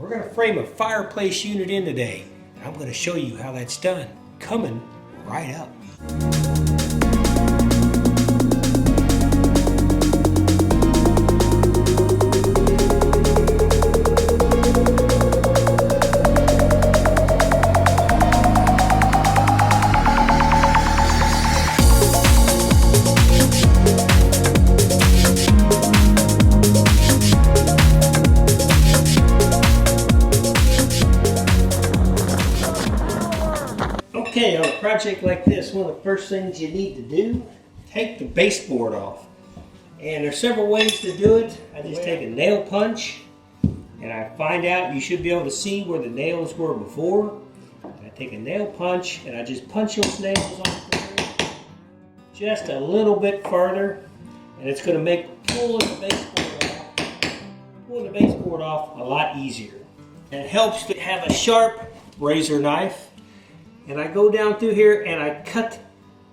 We're going to frame a fireplace unit in today, and I'm going to show you how that's done. Coming right up. Okay, on a project like this, one of the first things you need to do, take the baseboard off. And there's several ways to do it. I just take a nail punch, and I find out you should be able to see where the nails were before. I take a nail punch, and I just punch those nails off there just a little bit further, and it's going to make pulling the baseboard off a lot easier. And it helps to have a sharp razor knife. And I go down through here and I cut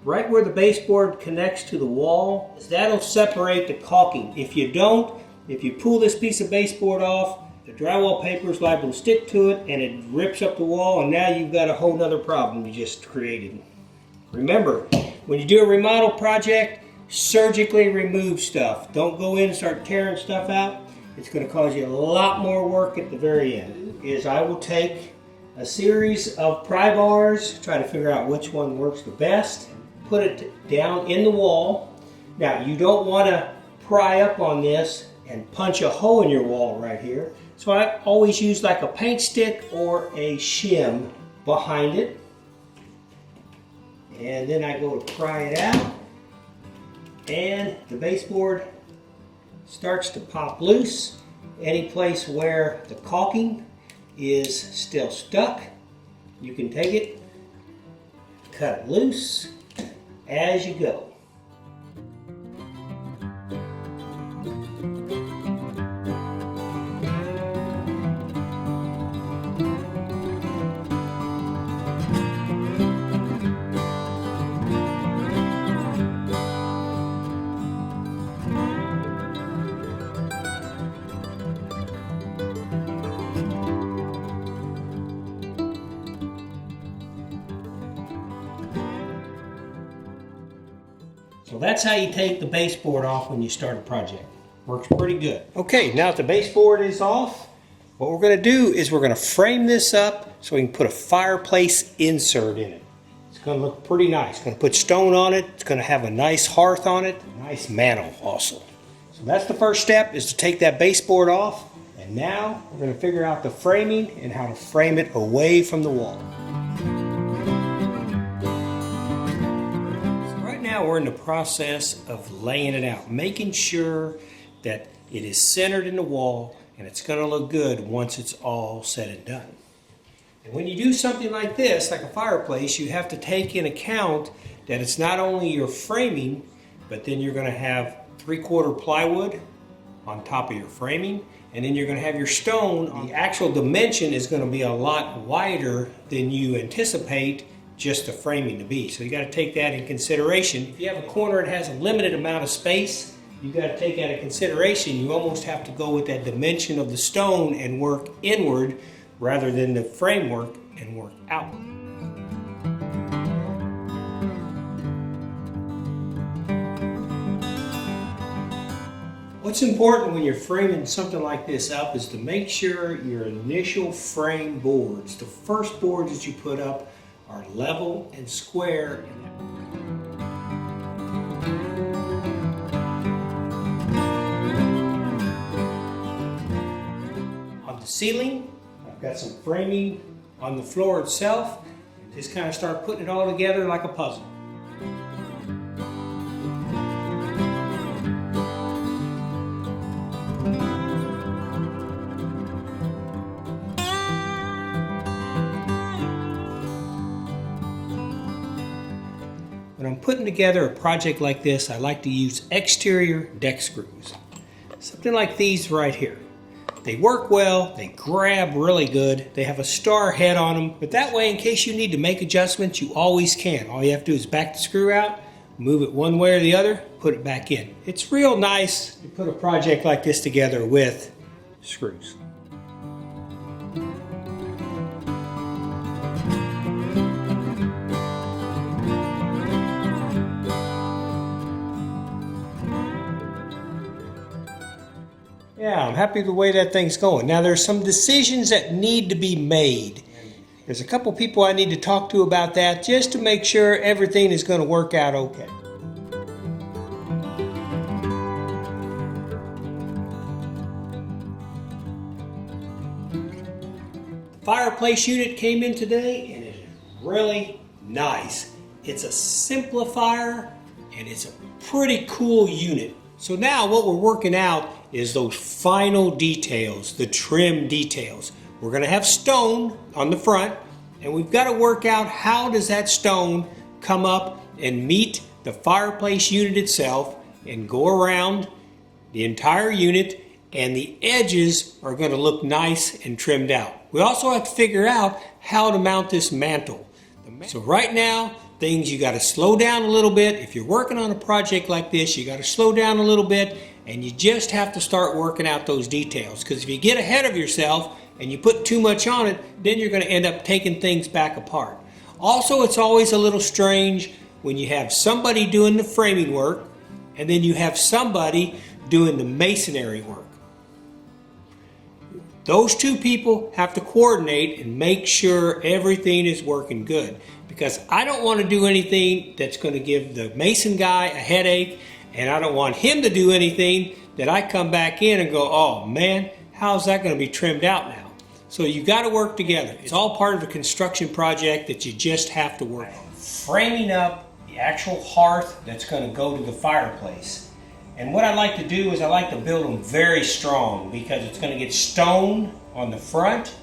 right where the baseboard connects to the wall. That'll separate the caulking. If you don't, if you pull this piece of baseboard off, the drywall paper is liable to stick to it and it rips up the wall, and now you've got a whole nother problem you just created. Remember, when you do a remodel project, surgically remove stuff. Don't go in and start tearing stuff out. It's going to cause you a lot more work at the very end. I will take a series of pry bars, try to figure out which one works the best, put it down in the wall. Now, you don't want to pry up on this and punch a hole in your wall right here. So I always use like a paint stick or a shim behind it. And then I go to pry it out, and the baseboard starts to pop loose. Any place where the caulking is still stuck, you can take it, cut it loose as you go. So that's how you take the baseboard off when you start a project. Works pretty good. Okay, now that the baseboard is off, what we're going to do is we're going to frame this up so we can put a fireplace insert in it. It's going to look pretty nice. It's going to put stone on it. It's going to have a nice hearth on it, a nice mantle also. So that's the first step, is to take that baseboard off. And now we're going to figure out the framing and how to frame it away from the wall. Now we're in the process of laying it out, making sure that it is centered in the wall, and it's going to look good once it's all said and done. And when you do something like this, like a fireplace, you have to take in account that it's not only your framing, but then you're going to have 3/4 plywood on top of your framing, and then you're going to have your stone. The actual dimension is going to be a lot wider than you anticipate just the framing to be. So you got to take that in consideration. If you have a corner that has a limited amount of space, you got to take that in consideration. You almost have to go with that dimension of the stone and work inward rather than the framework and work outward. What's important when you're framing something like this up is to make sure your initial frame boards, the first boards that you put up, are level and square. On the ceiling, I've got some framing on the floor itself, and just kind of start putting it all together like a puzzle. When I'm putting together a project like this, I like to use exterior deck screws. Something like these right here. They work well, they grab really good, they have a star head on them, but that way in case you need to make adjustments, you always can. All you have to do is back the screw out, move it one way or the other, put it back in. It's real nice to put a project like this together with screws. I'm happy with the way that thing's going. Now there's some decisions that need to be made. There's a couple people I need to talk to about that just to make sure everything is going to work out okay. The Fireplace unit came in today and it is really nice. It's a SimpliFire and it's a pretty cool unit. So now what we're working out is those final details, the trim details. We're going to have stone on the front, and we've got to work out how does that stone come up and meet the fireplace unit itself and go around the entire unit, and the edges are going to look nice and trimmed out. We also have to figure out how to mount this mantle. So right now, things you got to slow down a little bit. If you're working on a project like this, you got to slow down a little bit, and you just have to start working out those details. Because if you get ahead of yourself and you put too much on it, then you're going to end up taking things back apart. Also, it's always a little strange when you have somebody doing the framing work and then you have somebody doing the masonry work. Those two people have to coordinate and make sure everything is working good. Because I don't want to do anything that's going to give the mason guy a headache, and I don't want him to do anything that I come back in and go, oh man, how's that going to be trimmed out now? So you got to work together. It's all part of a construction project that you just have to work on. Framing up the actual hearth that's going to go to the fireplace. And what I like to do is I like to build them very strong because it's going to get stone on the front,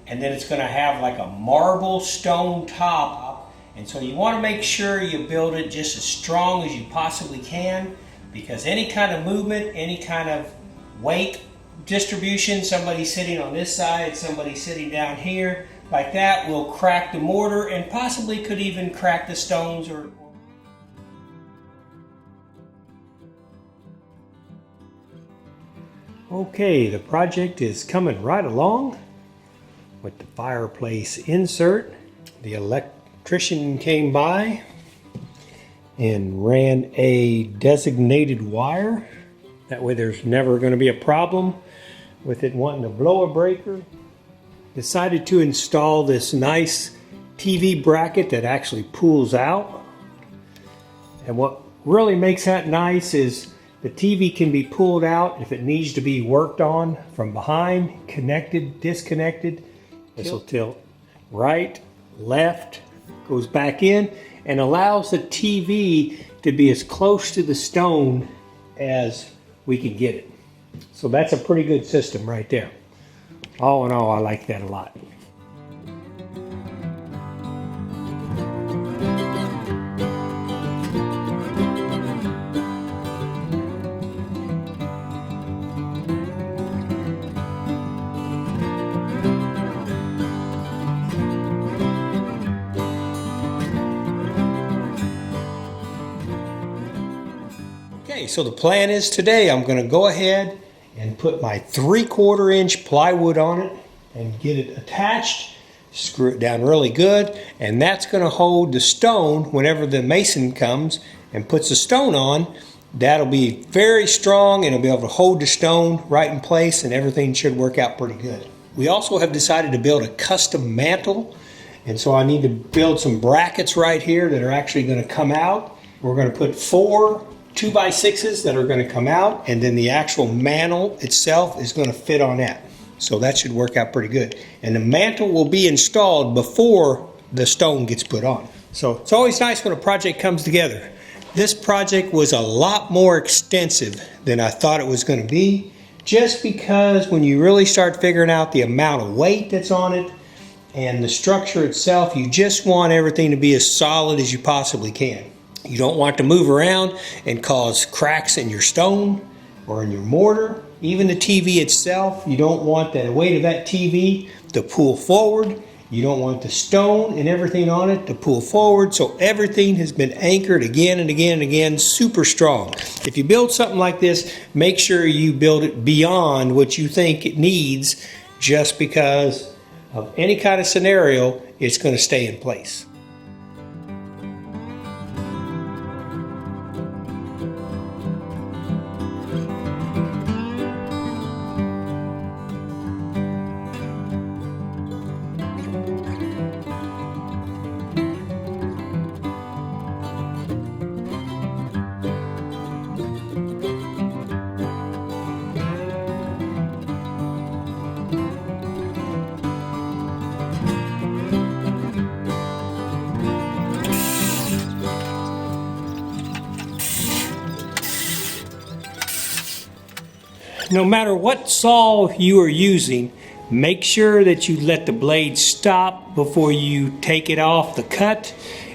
and then it's going to have like a marble stone top. And so you want to make sure you build it just as strong as you possibly can, because any kind of movement, any kind of weight distribution, somebody sitting on this side, somebody sitting down here, like that will crack the mortar and possibly could even crack the stones. Okay, the project is coming right along with the fireplace insert. The electrician came by and ran a designated wire. That way there's never going to be a problem with it wanting to blow a breaker. Decided to install this nice TV bracket that actually pulls out. And what really makes that nice is the TV can be pulled out if it needs to be worked on from behind, connected, disconnected. This will tilt right, left, goes back in, and allows the TV to be as close to the stone as we can get it. So that's a pretty good system right there. All in all, I like that a lot. Okay, so the plan is today I'm going to go ahead and put my 3/4 inch plywood on it and get it attached, screw it down really good, and that's going to hold the stone whenever the mason comes and puts the stone on. That'll be very strong and it'll be able to hold the stone right in place, and everything should work out pretty good. We also have decided to build a custom mantle, and so I need to build some brackets right here that are actually going to come out. We're going to put 4 2x6s that are going to come out, and then the actual mantle itself is going to fit on that. So that should work out pretty good. And the mantle will be installed before the stone gets put on. So it's always nice when a project comes together. This project was a lot more extensive than I thought it was going to be, just because when you really start figuring out the amount of weight that's on it and the structure itself, you just want everything to be as solid as you possibly can. You don't want to move around and cause cracks in your stone or in your mortar. Even the TV itself, you don't want the weight of that TV to pull forward. You don't want the stone and everything on it to pull forward. So everything has been anchored again and again and again, super strong. If you build something like this, make sure you build it beyond what you think it needs, just because of any kind of scenario, it's going to stay in place. No matter what saw you are using, make sure that you let the blade stop before you take it off the cut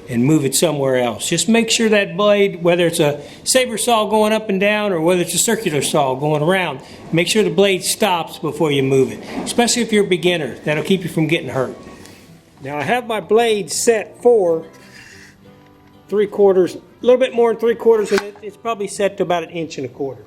and move it somewhere else. Just make sure that blade, whether it's a saber saw going up and down or whether it's a circular saw going around, make sure the blade stops before you move it, especially if you're a beginner. That'll keep you from getting hurt. Now I have my blade set for 3/4, a little bit more than 3/4, and it's probably set to about 1 1/4 inches.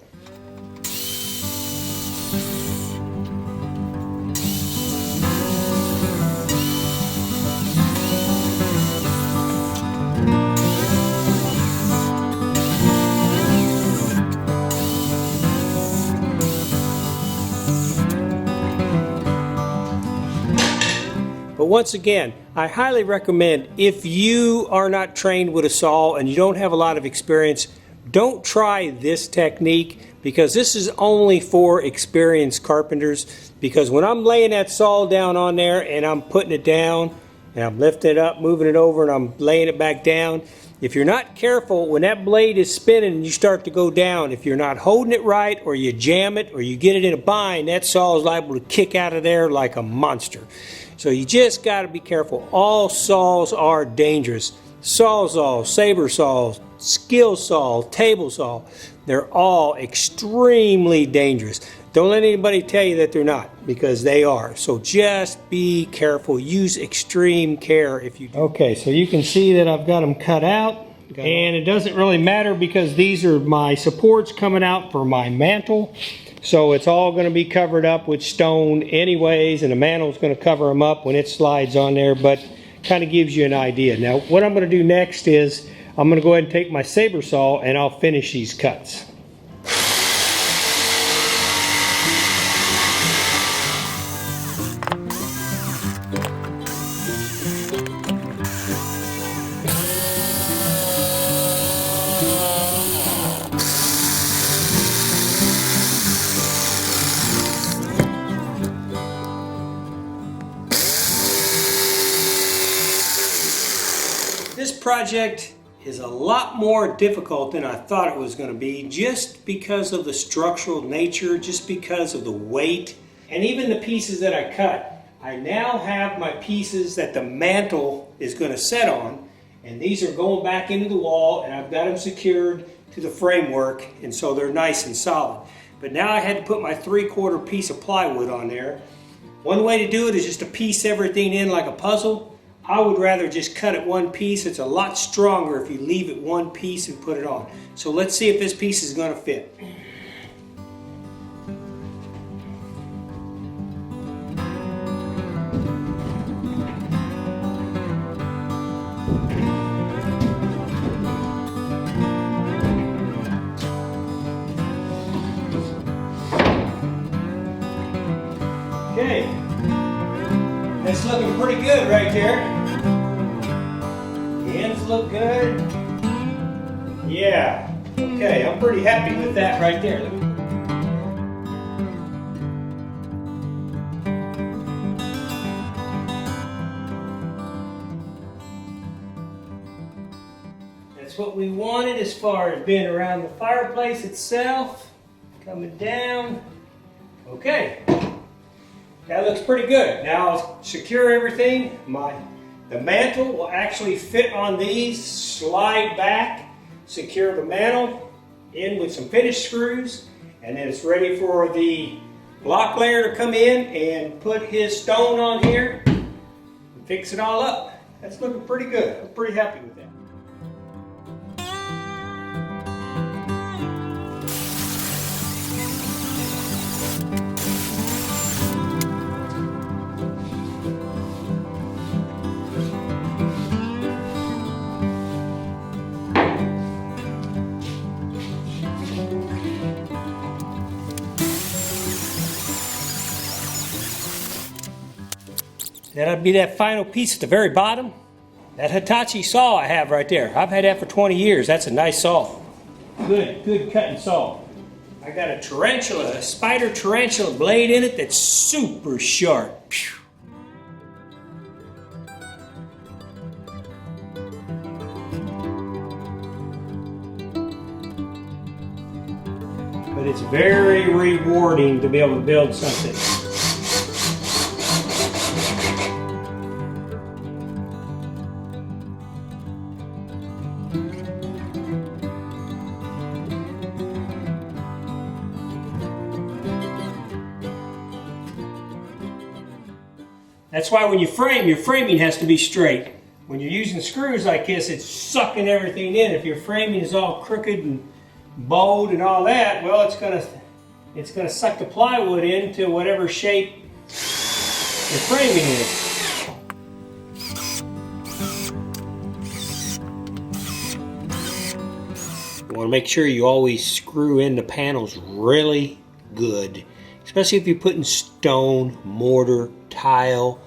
But once again, I highly recommend, if you are not trained with a saw and you don't have a lot of experience, don't try this technique, because this is only for experienced carpenters. Because when I'm laying that saw down on there and I'm putting it down and I'm lifting it up, moving it over, and I'm laying it back down, if you're not careful, when that blade is spinning and you start to go down, if you're not holding it right, or you jam it, or you get it in a bind, that saw is liable to kick out of there like a monster. So you just got to be careful. All saws are dangerous. Sawzall, saber saws, skill saw, table saw, they're all extremely dangerous. Don't let anybody tell you that they're not, because they are. So just be careful. Use extreme care if you do. Okay, so you can see that I've got them cut out. And it doesn't really matter, because these are my supports coming out for my mantle. So it's all going to be covered up with stone anyways, and the mantle is going to cover them up when it slides on there, but kind of gives you an idea. Now what I'm going to do next is I'm going to go ahead and take my saber saw and I'll finish these cuts. This project is a lot more difficult than I thought it was going to be, just because of the structural nature, just because of the weight, and even the pieces that I cut. I now have my pieces that the mantle is going to set on, and these are going back into the wall, and I've got them secured to the framework, and so they're nice and solid. But now I had to put my 3/4 piece of plywood on there. One way to do it is just to piece everything in like a puzzle. I would rather just cut it one piece. It's a lot stronger if you leave it one piece and put it on. So let's see if this piece is going to fit. Okay. That's looking pretty good right there. The ends look good. Yeah. Okay, I'm pretty happy with that right there. That's what we wanted as far as being around the fireplace itself. Coming down. Okay. That looks pretty good. Now I'll secure everything. The mantle will actually fit on these, slide back, secure the mantle in with some finish screws, and then it's ready for the block layer to come in and put his stone on here and fix it all up. That's looking pretty good. I'm pretty happy with that. That'll be that final piece at the very bottom. That Hitachi saw I have right there. I've had that for 20 years. That's a nice saw. Good cutting saw. I got a spider tarantula blade in it that's super sharp. Phew. But it's very rewarding to be able to build something. That's why when you frame, your framing has to be straight. When you're using screws like this, it's sucking everything in. If your framing is all crooked and bowed and all that, well, it's gonna suck the plywood into whatever shape your framing is. You want to make sure you always screw in the panels really good, especially if you're putting stone, mortar, tile.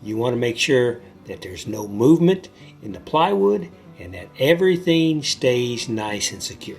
You want to make sure that there's no movement in the plywood and that everything stays nice and secure.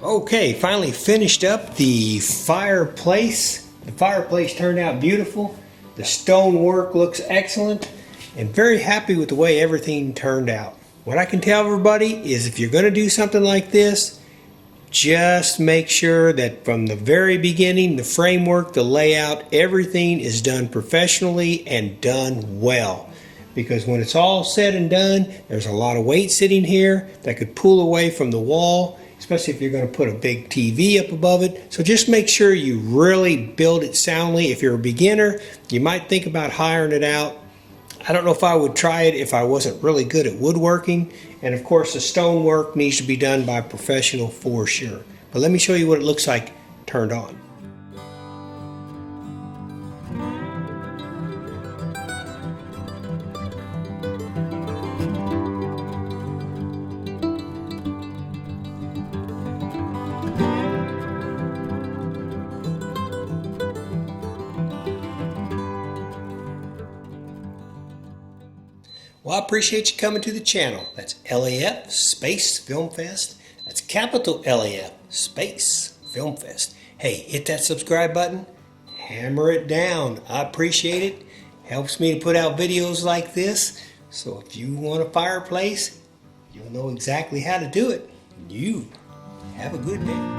Okay, finally finished up the fireplace. The fireplace turned out beautiful. The stonework looks excellent, and very happy with the way everything turned out. What I can tell everybody is if you're going to do something like this, just make sure that from the very beginning, the framework, the layout, everything is done professionally and done well. Because when it's all said and done, there's a lot of weight sitting here that could pull away from the wall, especially if you're going to put a big TV up above it. So just make sure you really build it soundly. If you're a beginner, you might think about hiring it out. I don't know if I would try it if I wasn't really good at woodworking. And of course, the stonework needs to be done by a professional for sure. But let me show you what it looks like turned on. Well, I appreciate you coming to the channel. That's LAF Space Film Fest. That's capital LAF Space Film Fest. Hey, hit that subscribe button. Hammer it down. I appreciate it. Helps me to put out videos like this. So if you want a fireplace, you'll know exactly how to do it. You have a good day.